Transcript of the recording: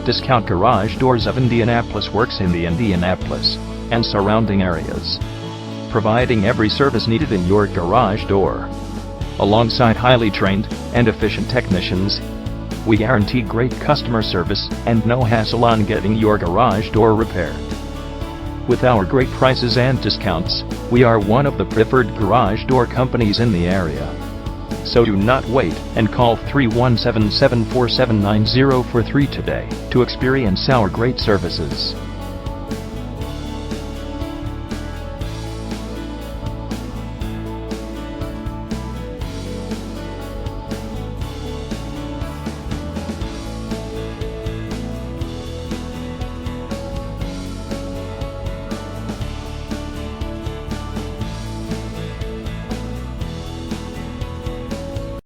discount garage doors of Indianapolis Works in the Indianapolis and surrounding areas, providing every service needed in your garage door. Alongside highly trained and efficient technicians, we guarantee great customer service and no hassle on getting your garage door repaired. With our great prices and discounts, we are one of the preferred garage door companies in the area. So do not wait and call 317-747-9043 today to experience our great services.